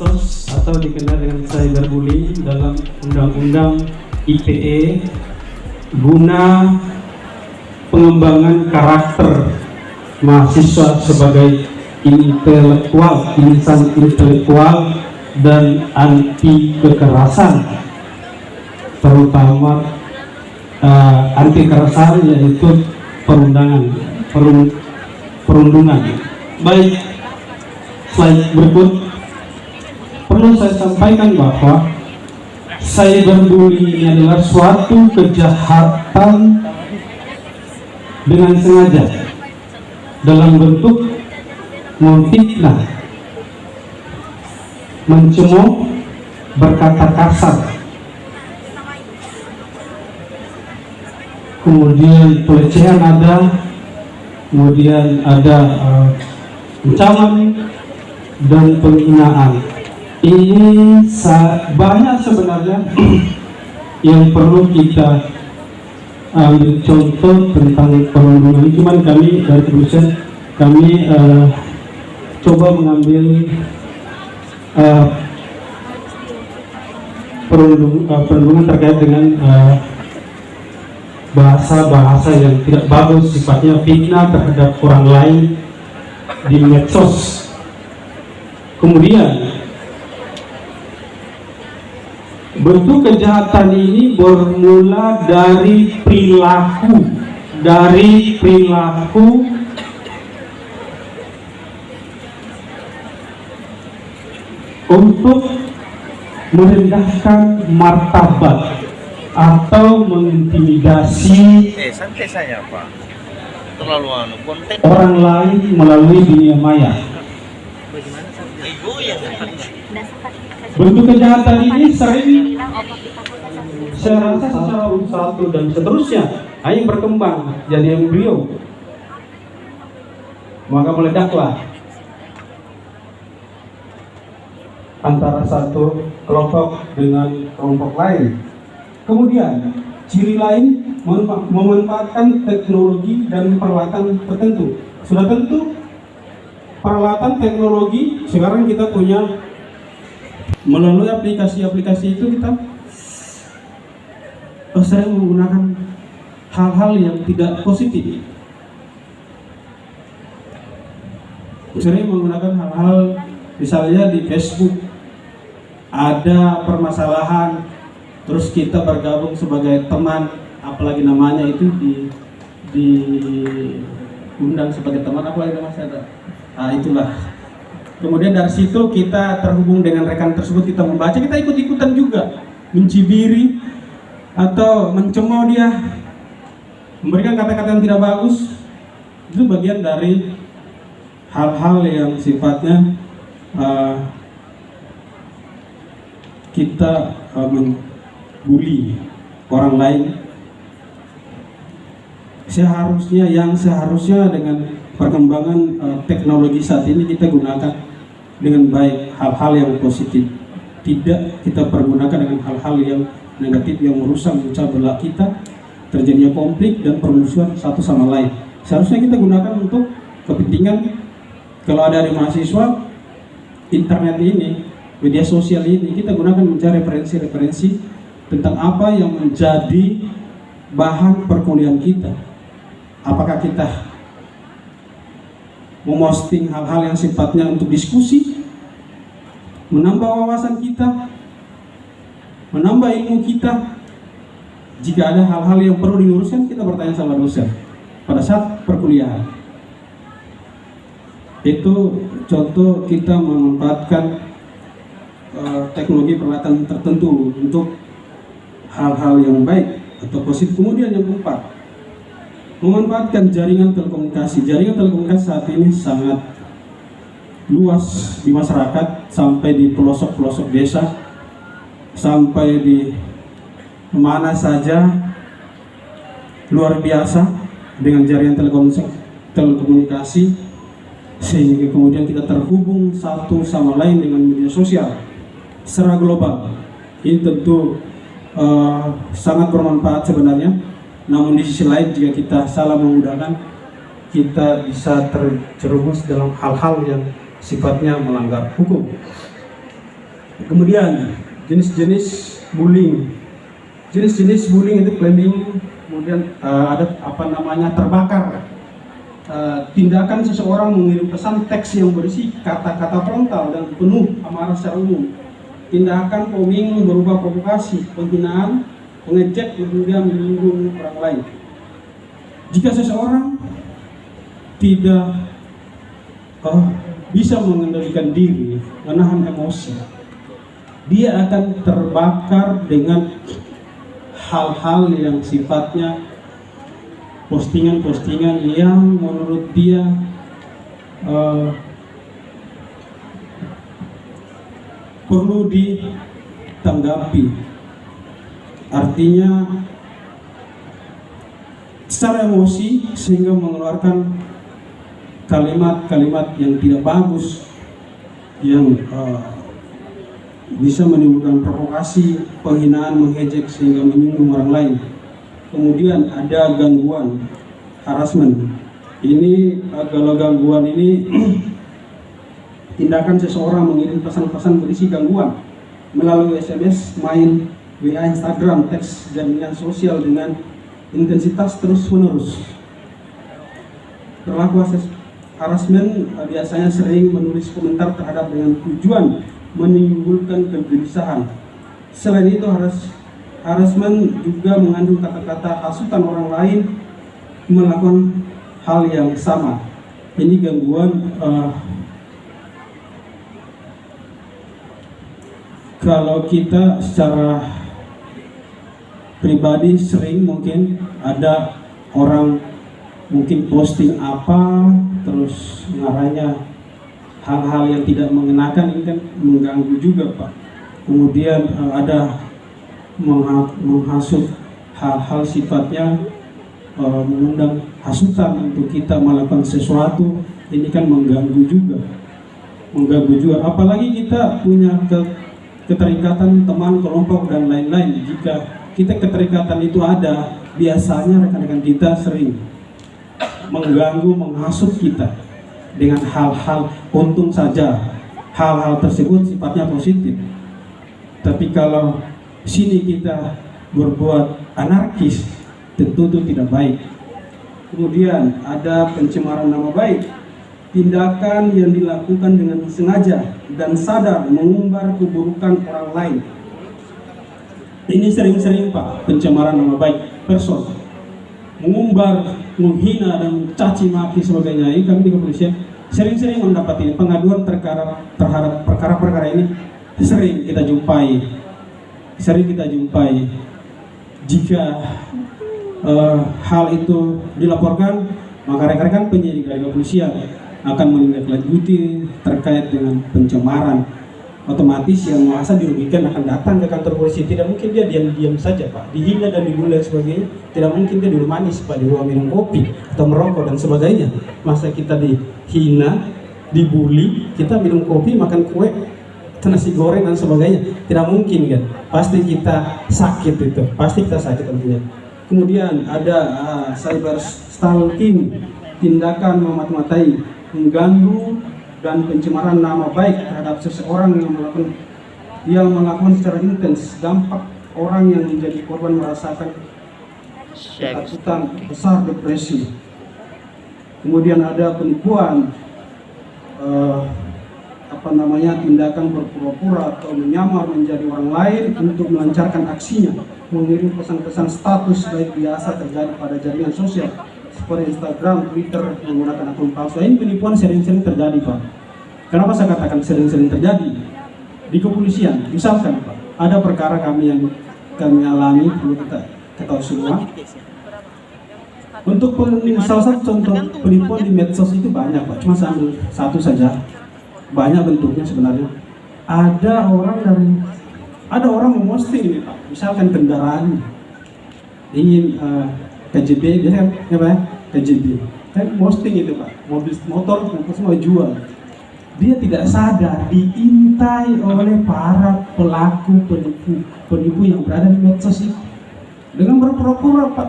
medsos atau dikenal dengan cyberbullying dalam Undang-Undang ITE guna pengembangan karakter mahasiswa sebagai insan intelektual dan anti kekerasan, terutama anti kekerasan yaitu perundungan. Baik, slide berikut. Perlu saya sampaikan bahwa cyberbullying ini adalah suatu kejahatan dengan sengaja dalam bentuk memfitnah, mencemooh, berkata kasar, kemudian pelecehan ada, kemudian ada ancaman dan penghinaan. Ini banyak sebenarnya yang perlu kita ambil contoh tentang perundungan. Cuman kami dari Indonesia kami coba mengambil perundungan terkait dengan bahasa-bahasa yang tidak bagus, sifatnya fitnah terhadap orang lain di medsos. Kemudian bentuk kejahatan ini bermula dari perilaku untuk merendahkan martabat atau mengintimidasi santai saya Pak, terlalu konten orang lain melalui dunia maya. Bentuk kejahatan ini sering saya rasa secara satu dan seterusnya hanya berkembang jadi embrio, maka meledaklah antara satu kelompok dengan kelompok lain. Kemudian ciri lain memanfaatkan teknologi dan peralatan tertentu. Sudah tentu peralatan teknologi sekarang kita punya. Melalui aplikasi-aplikasi itu kita sering menggunakan hal-hal yang tidak positif. Sering menggunakan hal-hal, misalnya di Facebook ada permasalahan, terus kita bergabung sebagai teman, apalagi namanya itu diundang sebagai teman, apalagi namanya ada. Nah, itulah. Kemudian dari situ kita terhubung dengan rekan tersebut, kita membaca, kita ikut-ikutan juga mencibiri atau mencemooh dia, memberikan kata-kata yang tidak bagus. Itu bagian dari hal-hal yang sifatnya kita membuli orang lain. Seharusnya dengan perkembangan teknologi saat ini kita gunakan dengan baik hal-hal yang positif, tidak kita pergunakan dengan hal-hal yang negatif yang merusak, memecah belah kita, terjadinya konflik dan permusuhan satu sama lain. Seharusnya kita gunakan untuk kepentingan, kalau ada dari mahasiswa, internet ini, media sosial ini, kita gunakan mencari referensi-referensi tentang apa yang menjadi bahan perkuliahan kita. Apakah kita memosting hal-hal yang sifatnya untuk diskusi, menambah wawasan kita, menambah ilmu kita. Jika ada hal-hal yang perlu diluruskan, kita bertanya sama dosen pada saat perkuliahan. Itu contoh kita memanfaatkan teknologi peralatan tertentu untuk hal-hal yang baik atau positif. Kemudian yang keempat, memanfaatkan jaringan telekomunikasi. Jaringan telekomunikasi saat ini sangat luas di masyarakat, sampai di pelosok-pelosok desa, sampai di mana saja, luar biasa dengan jaringan telekomunikasi, sehingga kemudian kita terhubung satu sama lain dengan media sosial secara global. Ini tentu sangat bermanfaat sebenarnya. Namun di sisi lain, jika kita salah menggunakan, kita bisa terjerumus dalam hal-hal yang sifatnya melanggar hukum. Kemudian jenis-jenis bullying. Jenis-jenis bullying itu claiming, kemudian ada apa namanya terbakar. Tindakan seseorang mengirim pesan teks yang berisi kata-kata frontal dan penuh amarah secara umum. Tindakan bombing berupa provokasi, penghinaan, mengejek, kemudian menyinggung orang lain. Jika seseorang tidak bisa mengendalikan diri, menahan emosi, dia akan terbakar dengan hal-hal yang sifatnya postingan-postingan yang menurut dia perlu ditanggapi. Artinya secara emosi sehingga mengeluarkan kalimat-kalimat yang tidak bagus, yang bisa menimbulkan provokasi, penghinaan, mengejek sehingga menyinggung orang lain. Kemudian ada gangguan, harassment. Ini kalau gangguan ini tindakan seseorang mengirim pesan-pesan berisi gangguan melalui SMS, mail, WA, Instagram, teks, jaringan sosial dengan intensitas terus-menerus. Perilaku harassment biasanya sering menulis komentar terhadap dengan tujuan menimbulkan kegelisahan. Selain itu, harassment juga mengandung kata-kata hasutan orang lain melakukan hal yang sama. Ini gangguan kalau kita secara pribadi sering mungkin ada orang mungkin posting apa terus ngaranya hal-hal yang tidak mengenakan, ini kan mengganggu juga Pak. Kemudian ada menghasut hal-hal sifatnya mengundang hasutan untuk kita melakukan sesuatu, ini kan mengganggu juga. Apalagi kita punya keterikatan teman, kelompok dan lain-lain. Jika kita keterikatan itu ada, biasanya rekan-rekan kita sering mengganggu, menghasut kita dengan hal-hal, untung saja hal-hal tersebut sifatnya positif. Tapi kalau sini kita berbuat anarkis, tentu itu tidak baik. Kemudian ada pencemaran nama baik, tindakan yang dilakukan dengan sengaja dan sadar mengumbar keburukan orang lain. Ini sering-sering Pak, pencemaran nama baik person, mengumbar, menghina dan caci maki sebagainya. Ini kami di kepolisian sering-sering mendapati pengaduan terhadap perkara-perkara ini sering kita jumpai. Jika hal itu dilaporkan, maka rekan-rekan penyidik dari kepolisian akan menindaklanjuti terkait dengan pencemaran. Otomatis yang merasa dirugikan akan datang ke kantor polisi. Tidak mungkin dia diam-diam saja Pak, dihina dan dibully dan sebagainya. Tidak mungkin dia di rumah manis Pak, di rumah minum kopi atau merokok dan sebagainya. Masa kita dihina, dibully, kita minum kopi, makan kue, nasi goreng dan sebagainya, tidak mungkin kan? Pasti kita sakit itu, pasti kita sakit tentunya. Kemudian ada cyber stalking, tindakan memat-matai, mengganggu dan pencemaran nama baik terhadap seseorang yang melakukan secara intens. Dampak orang yang menjadi korban merasakan ketakutan besar, depresi. Kemudian ada penipuan, tindakan berpura-pura atau menyamar menjadi orang lain untuk melancarkan aksinya, mengirim pesan-pesan status baik biasa terjadi pada jaringan sosial seperti Instagram, Twitter, menggunakan akun palsu. Ini penipuan sering-sering terjadi Pak. Kenapa saya katakan sering-sering terjadi? Di kepolisian, misalkan Pak, ada perkara kami alami, perlu kita ketahui semua. Untuk salah satu contoh penipuan di medsos itu banyak Pak, cuma saya ambil satu saja. Banyak bentuknya sebenarnya. Ada orang memposting ini Pak, misalkan kendaraan ingin KJB, biasanya apa ya? KJB. Kan posting itu Pak, mobil motor semua jual. Dia tidak sadar diintai oleh para pelaku penipu yang berada di medsos itu. Dengan berpura-pura Pak,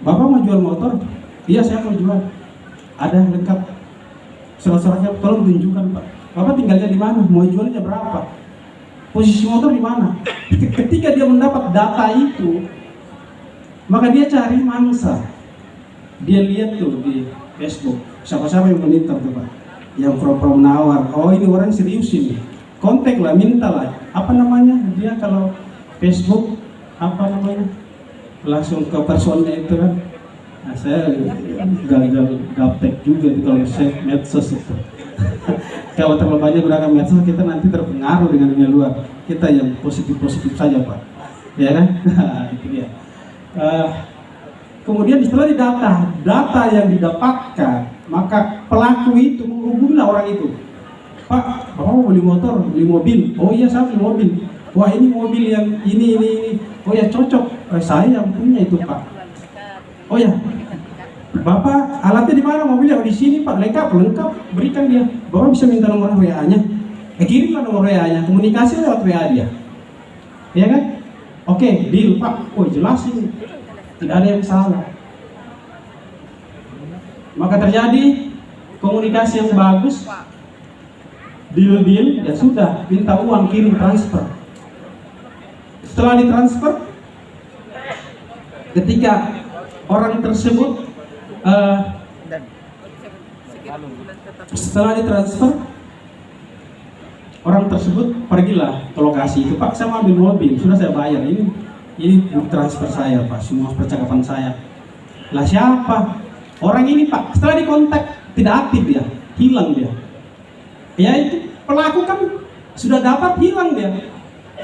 Bapak mau jual motor? Iya saya mau jual. Ada lengkap surat-suratnya, tolong tunjukkan Pak. Bapak tinggalnya di mana? Mau jualnya berapa? posisi motor di mana. Ketika dia mendapat data itu, maka dia cari mangsa. Dia lihat tuh di Facebook, siapa-siapa yang monitor tuh Pak, yang pro menawar. Oh ini orang serius ini, kontak lah, minta lah. Apa namanya dia kalau Facebook apa namanya, langsung ke personnya itu kan. Nah, saya gagal gaptek juga tuh kalau saya medsos itu. Kalau terlalu banyak gunakan medsos, kita nanti terpengaruh dengan dunia luar. Kita yang positif-positif saja Pak, ya kan? Itu dia. Kemudian setelah data yang didapatkan, maka pelaku itu menghubungi orang itu. Pak, Bapak mau beli motor, beli mobil. Oh iya, saya beli mobil. Wah ini mobil yang ini. Oh ya cocok. Saya yang punya itu Pak. Oh ya, Bapak alatnya di mana mobilnya? Oh di sini Pak, lengkap. Berikan dia. Bapak bisa minta nomor WA-nya. Kirimlah nomor WA-nya. Komunikasi lewat WA dia. Ya kan? Oke, deal Pak. Oh jelas ini. Tidak ada yang salah. Maka terjadi komunikasi yang bagus, deal, ya sudah, minta uang, kirim, transfer. Setelah ditransfer, ketika orang tersebut setelah ditransfer, orang tersebut pergilah ke lokasi itu. Pak, saya mau ambil mobil, sudah saya bayar, ini transfer saya Pak, semua percakapan saya. Lah siapa? Orang ini Pak, setelah dikontak tidak aktif dia, hilang dia. Ya itu pelaku kan sudah dapat, hilang dia.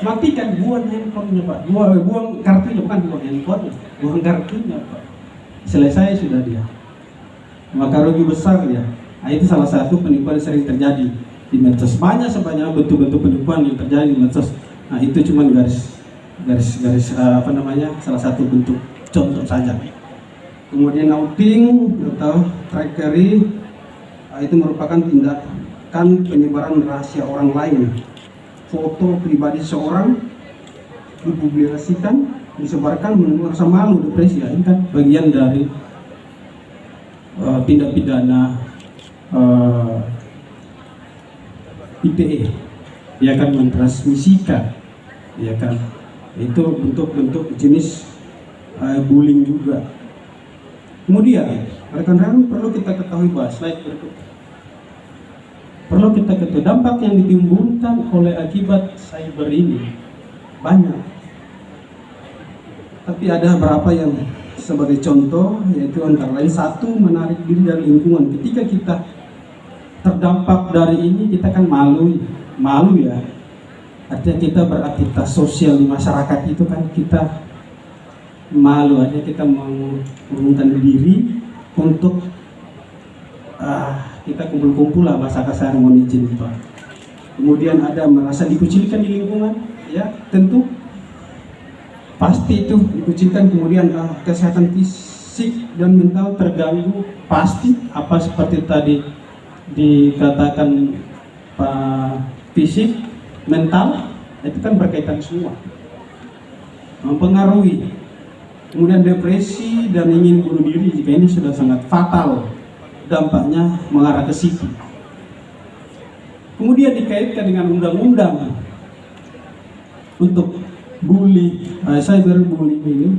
Matikan, buang handphonenya Pak, buang kartunya, bukan buang handphonenya, buang kartunya Pak. Selesai sudah dia. Maka rugi besar dia. Nah, itu salah satu penipuan yang sering terjadi di medsos. Banyak sebanyak bentuk-bentuk penipuan yang terjadi di medsos. Nah itu cuma garis apa namanya, salah satu bentuk contoh saja. Kemudian outing atau trackery, itu merupakan tindakan penyebaran rahasia orang lain. Foto pribadi seorang dipublikasikan, disebarkan, merasa malu, depresi. Ini kan bagian dari tindak pidana ITE, dia akan mentransmisikan, ya kan. Itu bentuk-bentuk jenis bullying juga. Kemudian rekan-rekan perlu kita ketahui bahwa slide berikut, perlu kita ketahui dampak yang ditimbulkan oleh akibat cyber ini banyak, tapi ada beberapa yang sebagai contoh, yaitu antara lain satu, menarik diri dari lingkungan. Ketika kita terdampak dari ini, kita kan malu ya. Artinya kita beraktivitas sosial di masyarakat itu kan kita malu, artinya kita mengurungkan diri untuk kita kumpul-kumpul lah, bahasa kasar, mohon izin Pak. Kemudian ada merasa dikucilkan di lingkungan, ya tentu pasti itu dikucilkan. Kemudian kesehatan fisik dan mental terganggu, pasti. Apa seperti tadi dikatakan Pak, fisik, mental, itu kan berkaitan semua, mempengaruhi. Kemudian depresi dan ingin bunuh diri, jika ini sudah sangat fatal, dampaknya mengarah ke situ. Kemudian dikaitkan dengan undang-undang untuk cyberbullying ini,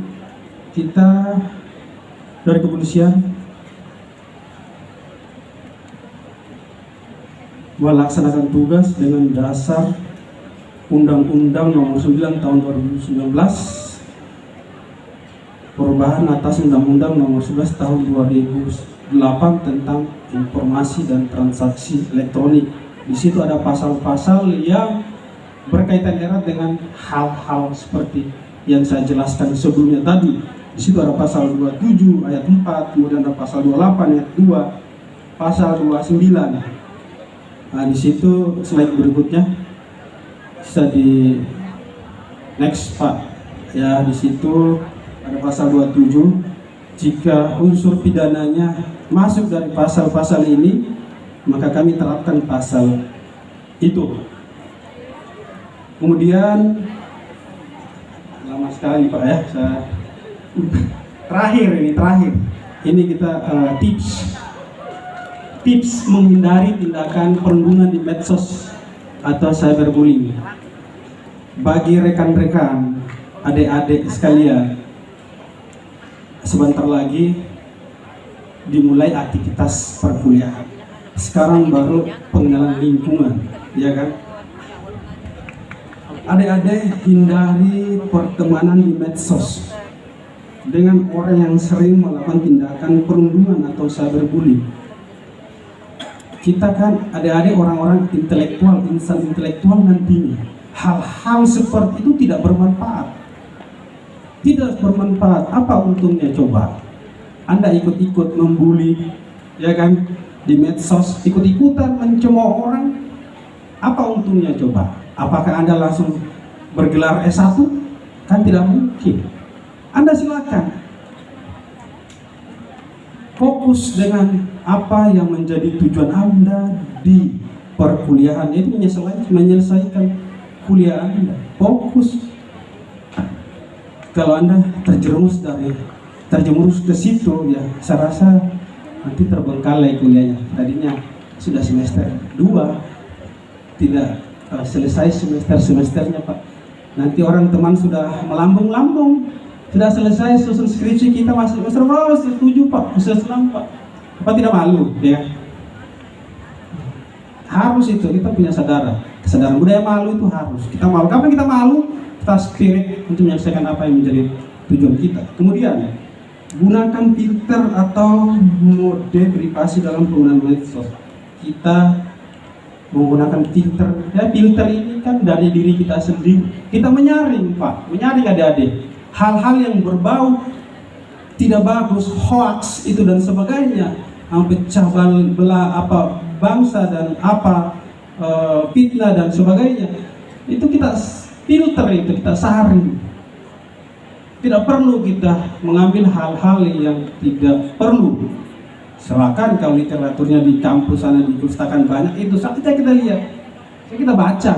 kita dari kepolisian melaksanakan tugas dengan dasar Undang-Undang Nomor 9 Tahun 2019, perubahan atas Undang-Undang Nomor 11 Tahun 2008 tentang informasi dan transaksi elektronik. Di situ ada pasal-pasal yang berkaitan erat dengan hal-hal seperti yang saya jelaskan sebelumnya tadi. Di situ ada pasal 27 ayat 4, kemudian ada pasal 28 ayat 2, pasal 29. Nah, di situ slide berikutnya bisa di next Pak. Ya, di situ ada pasal 27. Jika unsur pidananya masuk dari pasal-pasal ini, maka kami terapkan pasal itu. Kemudian lama sekali Pak ya, saya terakhir ini kita tips menghindari tindakan perundungan di medsos atau cyberbullying. bagi rekan-rekan, adik-adik sekalian, sebentar lagi dimulai aktivitas perkuliahan. Sekarang baru pengenalan lingkungan, ya kan? Adik-adik, hindari pertemanan di medsos dengan orang yang sering melakukan tindakan perundungan atau cyberbullying. Kita kan adik-adik orang-orang intelektual, insan intelektual nantinya. Hal-hal seperti itu tidak bermanfaat. Tidak bermanfaat. Apa untungnya coba? Anda ikut-ikut membuli, ya kan? Di medsos, ikut-ikutan mencemooh orang. Apa untungnya coba? Apakah Anda langsung bergelar S1? Kan tidak mungkin. Anda silakan fokus dengan apa yang menjadi tujuan Anda di perkuliahan, itu menyelesaikan kuliah Anda. Fokus. Kalau Anda terjerumus ke situ, ya saya rasa nanti terbengkalai kuliahnya. Tadinya sudah semester 2, tidak selesai semesternya Pak. Nanti orang teman sudah melambung-lambung, sudah selesai susun skripsi, kita masih semester berapa? Semester 7 Pak, semester 6 Pak. Apa tidak malu, ya? Harus itu, kita punya kesadaran budaya malu itu harus. Kita malu, kapan kita malu? Kita spirit untuk menyelesaikan apa yang menjadi tujuan kita. Kemudian, gunakan filter atau mode privasi dalam penggunaan medsos. Kita menggunakan filter, ya filter ini kan dari diri kita sendiri. Kita menyaring Pak, menyaring adik-adik hal-hal yang berbau tidak bagus, hoax itu dan sebagainya, pecah belah apa bangsa dan apa fitnah dan sebagainya, itu kita filter, itu kita saring. Tidak perlu kita mengambil hal-hal yang tidak perlu. Silakan kalau literaturnya di kampus sana, di perpustakaan banyak, itu saja kita lihat, kita baca.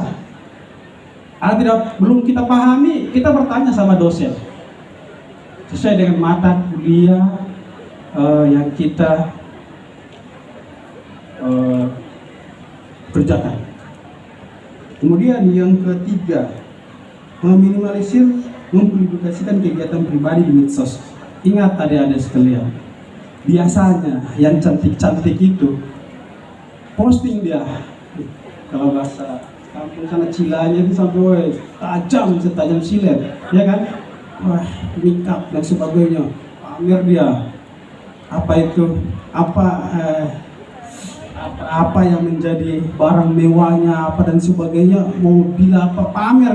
Belum kita pahami, kita bertanya sama dosen sesuai dengan mata kuliah yang kita kerjakan. Kemudian yang ketiga, meminimalisir, mempublikasikan kegiatan pribadi di medsos. Ingat adik-adik sekalian, biasanya yang cantik-cantik itu posting dia, kalau bahasa kampung sana cilanya itu sampai setajam silet, ya kan? Wah, nikah dan sebagainya, pamer dia apa yang menjadi barang mewahnya apa dan sebagainya, mobil apa, pamer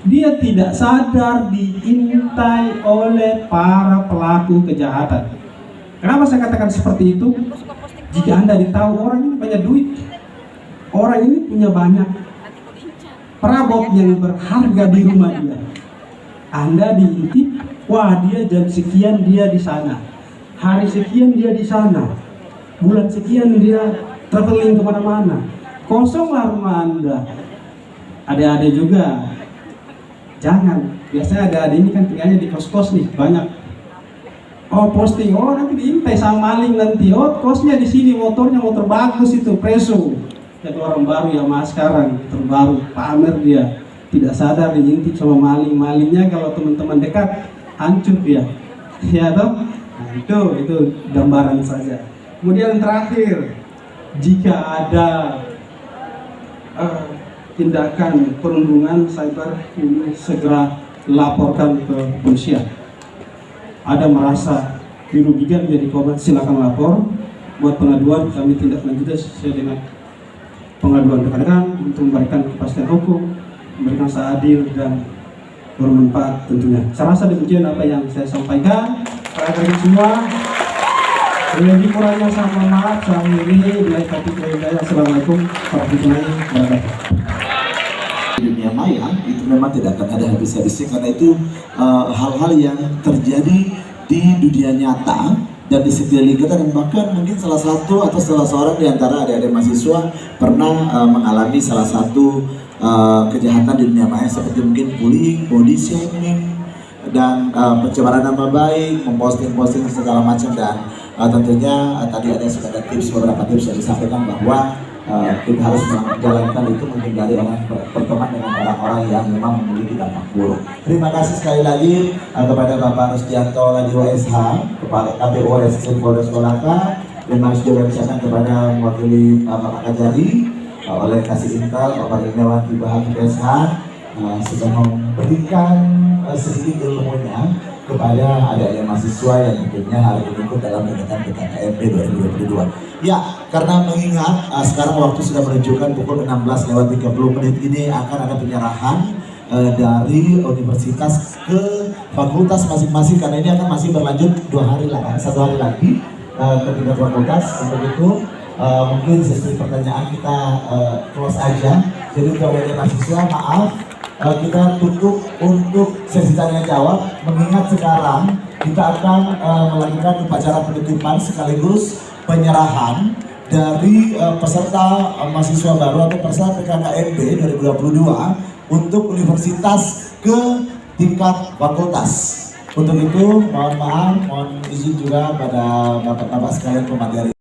dia tidak sadar diintai oleh para pelaku kejahatan. Kenapa saya katakan seperti itu? Jika Anda ditahu orang ini banyak duit, orang ini punya banyak perabot yang berharga di rumah dia, Anda diintip, wah dia jam sekian dia di sana, hari sekian dia di sana, bulan sekian dia traveling kemana-mana, kosonglah rumah Anda. Adik-adik juga jangan, biasanya adik-adik ini kan tinggalnya di kos-kos nih, banyak. Oh posting, oh nanti diintai sama maling nanti, oh kosnya di sini, motornya motor bagus itu, Preso, ya orang baru ya mas sekarang, terbaru, pamer dia. Tidak sadar diintip sama malingnya, kalau teman-teman dekat hancur dia, ya toh? Nah, itu gambaran saja. Kemudian terakhir, jika ada tindakan perundungan cyber ini segera laporkan ke polisi. Ada merasa dirugikan jadi korban, silakan lapor. Buat pengaduan kami tindak lanjut sesuai dengan pengaduan rekan-rekan untuk memberikan kepastian hukum, memberikan seadil dan bermanfaat tentunya. Saya rasa demikian apa yang saya sampaikan. Rekan-rekan semua, lebih kurangnya saya mohon maaf. Saya akhiri. Assalamualaikum warahmatullahi wabarakatuh. Dunia maya itu memang tidak akan ada habis-habisnya, karena itu hal-hal yang terjadi di dunia nyata dan di sekeliling kita, dan bahkan mungkin salah satu atau salah seorang di antara adik-adik mahasiswa pernah mengalami salah satu kejahatan di dunia maya seperti mungkin bullying, body shaming, dan pencemaran nama baik, memposting segala macam. Dan tentunya tadi ada tips, beberapa tips yang disampaikan bahwa kita harus menjalankan itu, menghindari orang berteman dengan orang-orang yang memang memiliki dampak buruk. Terima kasih sekali lagi kepada Bapak Rusdianto Ladi OSH, Kepala KPU Reskrim Polres Kolaka, dan Mas juga misalkan kepada mewakili Bapak Kajari, oleh Kasih Intel Bapak Irnewan Tibahak PSH, sudah memberikan sedikit ilmunya kepada adanya mahasiswa yang tentunya hari ini ikut dalam kegiatan PKKMB 2022. Ya, karena mengingat sekarang waktu sudah menunjukkan pukul 16:30 ini akan ada penyerahan dari universitas ke fakultas masing-masing, karena ini akan masih berlanjut 2 hari lagi, 1 hari lagi ke 3 fakultas. Untuk itu mungkin sesi pertanyaan kita close aja. Jadi untuk mahasiswa, maaf, kita tutup untuk sesi tanya jawab, mengingat sekarang kita akan melakukan upacara penutupan sekaligus penyerahan dari peserta mahasiswa baru atau peserta PKKMB 2022 untuk universitas ke tingkat fakultas. Untuk itu mohon maaf, mohon izin juga pada bapak-bapak sekalian pemateri